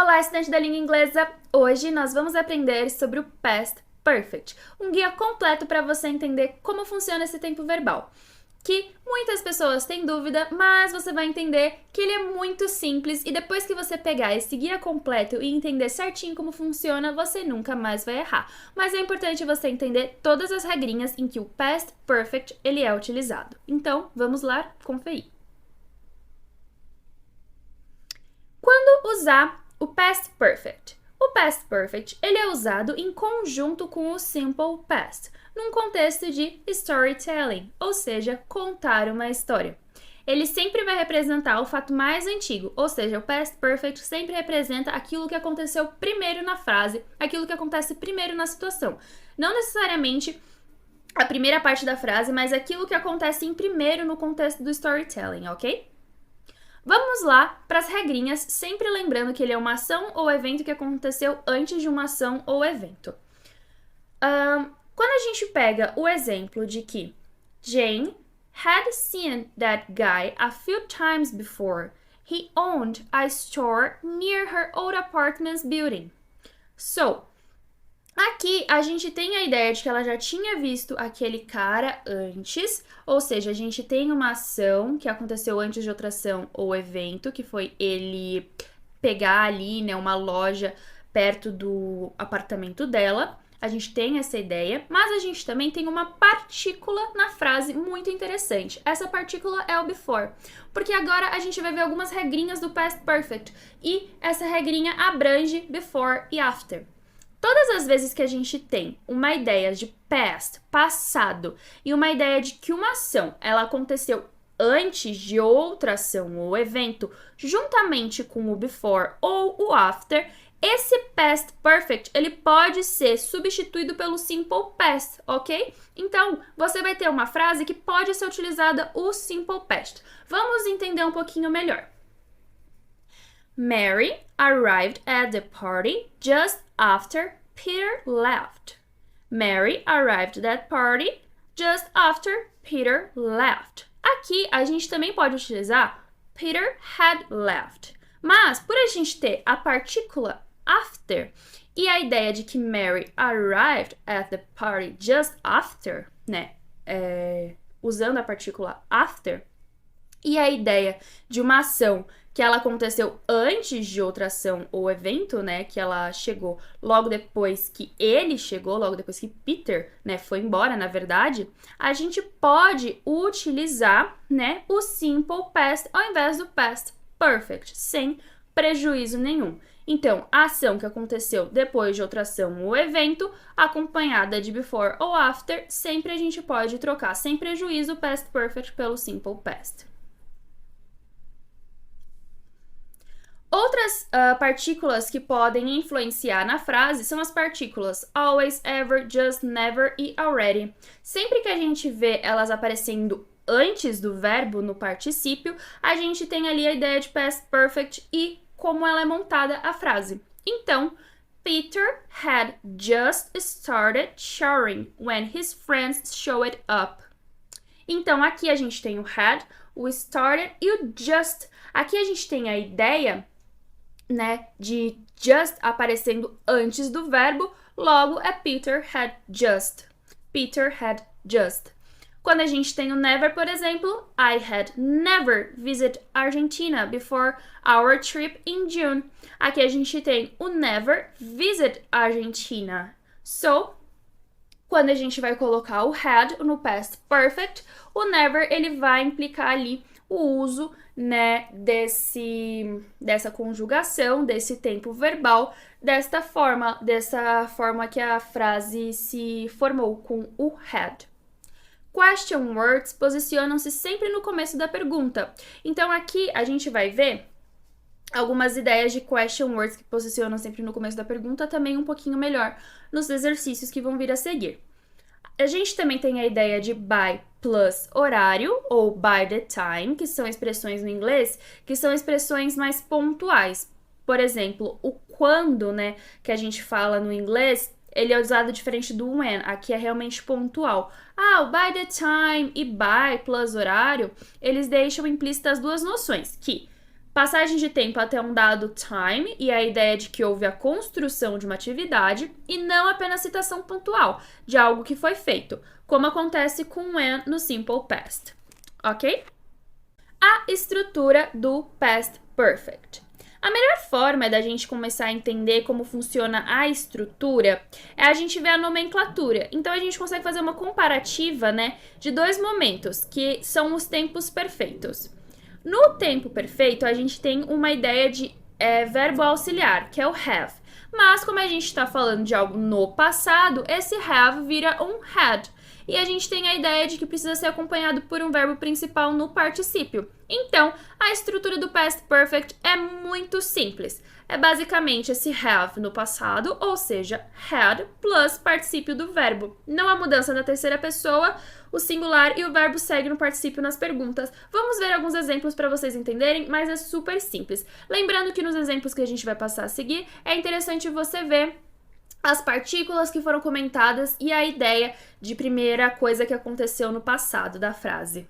Olá, estudante da língua inglesa! Hoje nós vamos aprender sobre o Past Perfect, um guia completo para você entender como funciona esse tempo verbal, que muitas pessoas têm dúvida, mas você vai entender que ele é muito simples e depois que você pegar esse guia completo e entender certinho como funciona, você nunca mais vai errar. Mas é importante você entender todas as regrinhas em que o Past Perfect ele é utilizado. Então, vamos lá conferir. Quando usar o Past Perfect? O Past Perfect ele é usado em conjunto com o Simple Past, num contexto de storytelling, ou seja, contar uma história. Ele sempre vai representar o fato mais antigo, ou seja, o Past Perfect sempre representa aquilo que aconteceu primeiro na frase, aquilo que acontece primeiro na situação. Não necessariamente a primeira parte da frase, mas aquilo que acontece em primeiro no contexto do storytelling, ok? Vamos lá para as regrinhas, sempre lembrando que ele é uma ação ou evento que aconteceu antes de uma ação ou evento. Quando a gente pega o exemplo de que Jane had seen that guy a few times before. He owned a store near her old apartment building. So, aqui a gente tem a ideia de que ela já tinha visto aquele cara antes, ou seja, a gente tem uma ação que aconteceu antes de outra ação ou evento, que foi ele pegar ali, né, uma loja perto do apartamento dela. A gente tem essa ideia, mas a gente também tem uma partícula na frase muito interessante. Essa partícula é o before, porque agora a gente vai ver algumas regrinhas do past perfect e essa regrinha abrange before e after. Todas as vezes que a gente tem uma ideia de past, passado, e uma ideia de que uma ação ela aconteceu antes de outra ação ou evento, juntamente com o before ou o after, esse past perfect ele pode ser substituído pelo simple past, ok? Então, você vai ter uma frase que pode ser utilizada o simple past. Vamos entender um pouquinho melhor. Mary arrived at the party just after Peter left. Mary arrived at that party just after Peter left. Aqui a gente também pode utilizar Peter had left. Mas por a gente ter a partícula after e a ideia de que Mary arrived at the party just after, né? Usando a partícula after, e a ideia de uma ação que ela aconteceu antes de outra ação ou evento, né, que ela chegou logo depois que ele chegou, logo depois que Peter, né, foi embora, na verdade, a gente pode utilizar, né, o simple past ao invés do past perfect, sem prejuízo nenhum. Então, a ação que aconteceu depois de outra ação ou evento, acompanhada de before ou after, sempre a gente pode trocar sem prejuízo o past perfect pelo simple past. Outras partículas que podem influenciar na frase são as partículas always, ever, just, never e already. Sempre que a gente vê elas aparecendo antes do verbo no particípio, a gente tem ali a ideia de past perfect e como ela é montada a frase. Então, Peter had just started showering when his friends showed up. Então, aqui a gente tem o had, o started e o just. Aqui a gente tem a ideia, né, de just aparecendo antes do verbo, logo é Peter had just. Peter had just. Quando a gente tem o never, por exemplo, I had never visited Argentina before our trip in June. Aqui a gente tem o never visit Argentina. So, quando a gente vai colocar o had no past perfect, o never ele vai implicar ali o uso, né, dessa conjugação, desse tempo verbal, dessa forma que a frase se formou com o had. Question words posicionam-se sempre no começo da pergunta. Então, aqui a gente vai ver algumas ideias de question words que posicionam sempre no começo da pergunta, também um pouquinho melhor nos exercícios que vão vir a seguir. A gente também tem a ideia de by plus horário, ou by the time, que são expressões no inglês, que são expressões mais pontuais. Por exemplo, o quando, né, que a gente fala no inglês, ele é usado diferente do when, aqui é realmente pontual. O by the time e by plus horário, eles deixam implícitas duas noções, que Passagem de tempo até um dado time, e a ideia de que houve a construção de uma atividade, e não apenas citação pontual de algo que foi feito, como acontece com when no simple past, ok? A estrutura do past perfect. A melhor forma da gente começar a entender como funciona a estrutura é a gente ver a nomenclatura. Então, a gente consegue fazer uma comparativa, né, de dois momentos, que são os tempos perfeitos. No tempo perfeito, a gente tem uma ideia de verbo auxiliar, que é o have. Mas, como a gente está falando de algo no passado, esse have vira um had. E a gente tem a ideia de que precisa ser acompanhado por um verbo principal no particípio. Então, a estrutura do past perfect é muito simples. É basicamente esse have no passado, ou seja, had plus particípio do verbo. Não há mudança na terceira pessoa, o singular e o verbo segue no particípio nas perguntas. Vamos ver alguns exemplos para vocês entenderem, mas é super simples. Lembrando que nos exemplos que a gente vai passar a seguir, é interessante você ver as partículas que foram comentadas e a ideia de primeira coisa que aconteceu no passado da frase.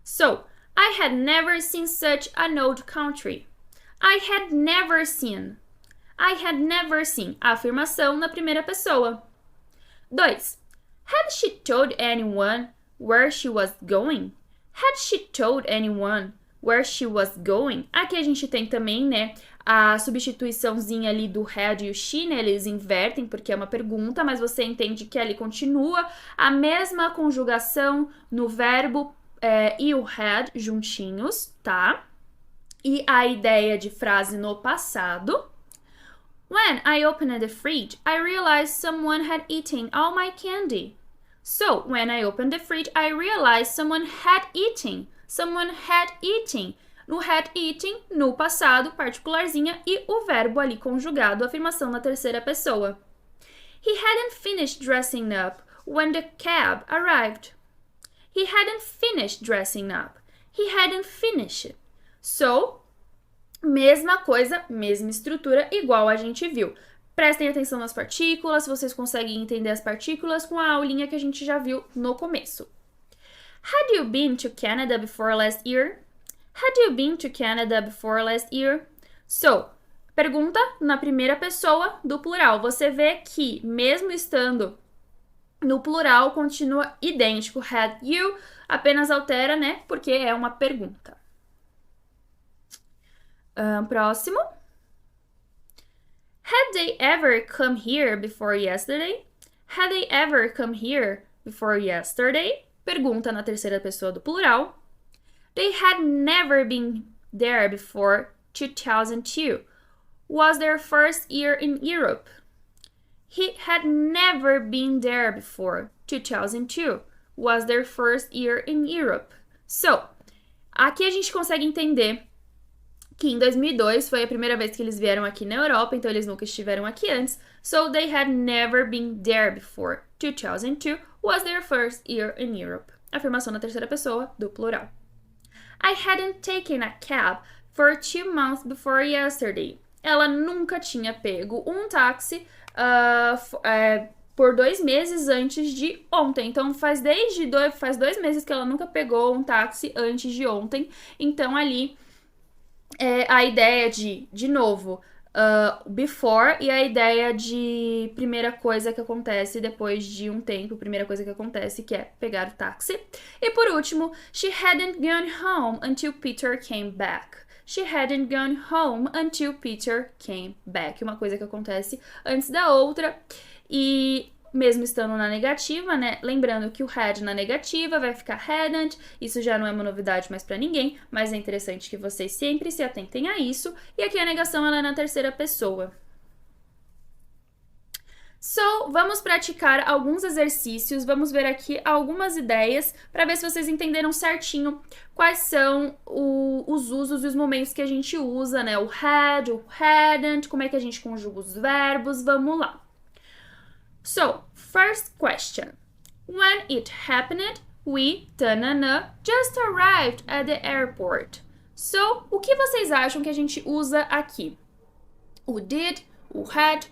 So, I had never seen such an old country. I had never seen. I had never seen. A afirmação na primeira pessoa. 2. Had she told anyone where she was going? Had she told anyone where she was going? Aqui a gente tem também, né, a substituiçãozinha ali do had e o she, né, eles invertem porque é uma pergunta, mas você entende que ali continua a mesma conjugação no verbo e o had juntinhos, tá? E a ideia de frase no passado. When I opened the fridge, I realized someone had eaten all my candy. So, when I opened the fridge, I realized someone had eaten. Someone had eaten. No had eaten, no passado, particularzinha, e o verbo ali conjugado, afirmação na terceira pessoa. He hadn't finished dressing up when the cab arrived. He hadn't finished dressing up. He hadn't finished. So, mesma coisa, mesma estrutura, igual a gente viu. Prestem atenção nas partículas, vocês conseguem entender as partículas com a aulinha que a gente já viu no começo. Had you been to Canada before last year? Had you been to Canada before last year? So, pergunta na primeira pessoa do plural. Você vê que, mesmo estando no plural, continua idêntico. Had you, apenas altera, né? Porque é uma pergunta. Próximo. Had they ever come here before yesterday? Had they ever come here before yesterday? Pergunta na terceira pessoa do plural. They had never been there before 2002. Was their first year in Europe. He had never been there before 2002. Was their first year in Europe. So, aqui a gente consegue entender que em 2002 foi a primeira vez que eles vieram aqui na Europa, então eles nunca estiveram aqui antes. So, they had never been there before 2002 was their first year in Europe. Afirmação na terceira pessoa do plural. I hadn't taken a cab for 2 months before yesterday. Ela nunca tinha pego um táxi por 2 meses antes de ontem. Então, faz 2 meses que ela nunca pegou um táxi antes de ontem. Então, ali, a ideia de novo, before e a ideia de primeira coisa que acontece depois de um tempo, primeira coisa que acontece que é pegar o táxi. E por último, she hadn't gone home until Peter came back. She hadn't gone home until Peter came back. Uma coisa que acontece antes da outra. E mesmo estando na negativa, né? Lembrando que o had na negativa vai ficar hadn't. Isso já não é uma novidade mais pra ninguém, mas é interessante que vocês sempre se atentem a isso. E aqui a negação ela é na terceira pessoa. So, vamos praticar alguns exercícios, vamos ver aqui algumas ideias para ver se vocês entenderam certinho quais são os usos e os momentos que a gente usa, né? O had, o hadn't, como é que a gente conjuga os verbos, vamos lá. So, first question. When it happened, we, tanana, just arrived at the airport. So, o que vocês acham que a gente usa aqui? O did, o had,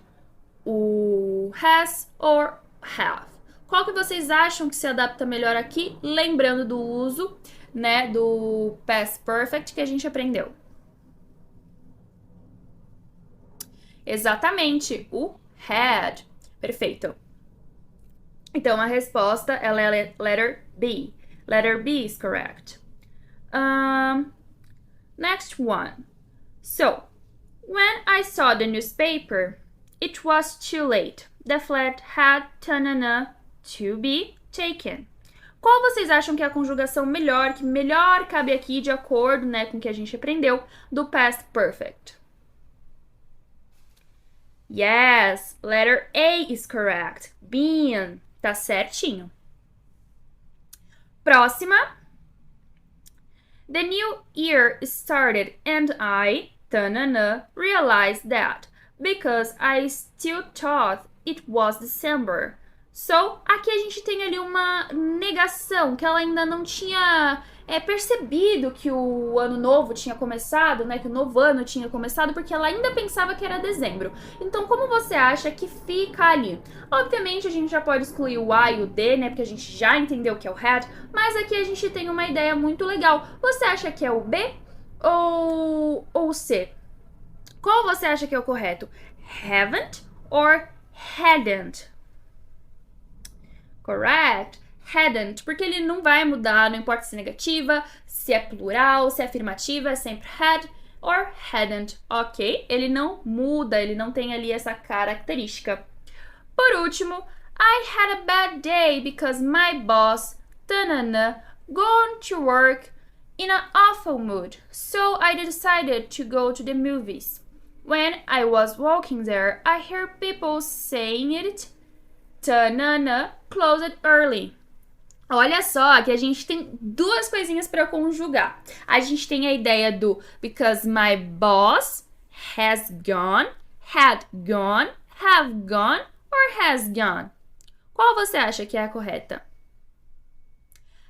o has or have. Qual que vocês acham que se adapta melhor aqui? Lembrando do uso, né, do past perfect que a gente aprendeu. Exatamente, o had. Perfeito. Então, a resposta, ela é letter B. Letter B is correct. Next one. So, when I saw the newspaper, it was too late. The flat had to be taken. Qual vocês acham que é a conjugação melhor, que melhor cabe aqui de acordo, né, com o que a gente aprendeu do past perfect? Yes, letter A is correct. Been, tá certinho. Próxima. The new year started and I, realized that because I still thought it was December. So, aqui a gente tem ali uma negação, que ela ainda não tinha percebido que o ano novo tinha começado, né? Que o novo ano tinha começado, porque ela ainda pensava que era dezembro. Então, como você acha que fica ali? Obviamente, a gente já pode excluir o I e o D, né? Porque a gente já entendeu que é o had, mas aqui a gente tem uma ideia muito legal. Você acha que é o B ou o C? Qual você acha que é o correto? Haven't or hadn't? Correct. Hadn't, porque ele não vai mudar, não importa se é negativa, se é plural, se é afirmativa, é sempre had or hadn't, ok? Ele não muda, ele não tem ali essa característica. Por último, I had a bad day because my boss, gone to work in an awful mood, so I decided to go to the movies. When I was walking there, I heard people saying it, closed early. Olha só que a gente tem duas coisinhas para conjugar. A gente tem a ideia do because my boss has gone, had gone, have gone or has gone. Qual você acha que é a correta?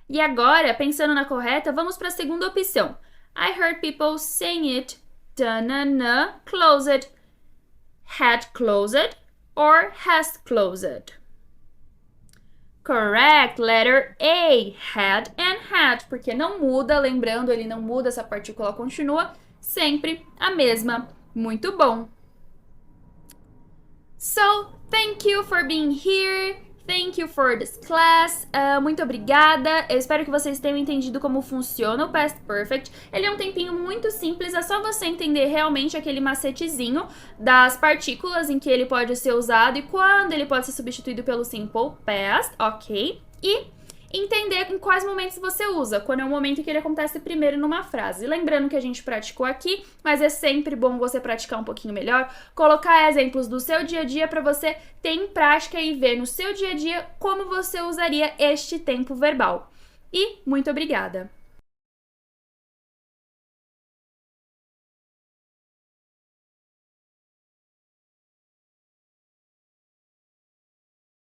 E agora, pensando na correta, vamos para a segunda opção. I heard people saying it, closed, had closed or has closed. Correct, letter A, had and had, porque não muda, lembrando, ele não muda, essa partícula continua sempre a mesma. Muito bom. So, thank you for being here. Thank you for this class. Muito obrigada. Eu espero que vocês tenham entendido como funciona o Past Perfect. Ele é um tempinho muito simples, é só você entender realmente aquele macetezinho das partículas em que ele pode ser usado e quando ele pode ser substituído pelo Simple Past, ok? E entender em quais momentos você usa, quando é o momento que ele acontece primeiro numa frase. Lembrando que a gente praticou aqui, mas é sempre bom você praticar um pouquinho melhor, colocar exemplos do seu dia a dia para você ter em prática e ver no seu dia a dia como você usaria este tempo verbal. E muito obrigada!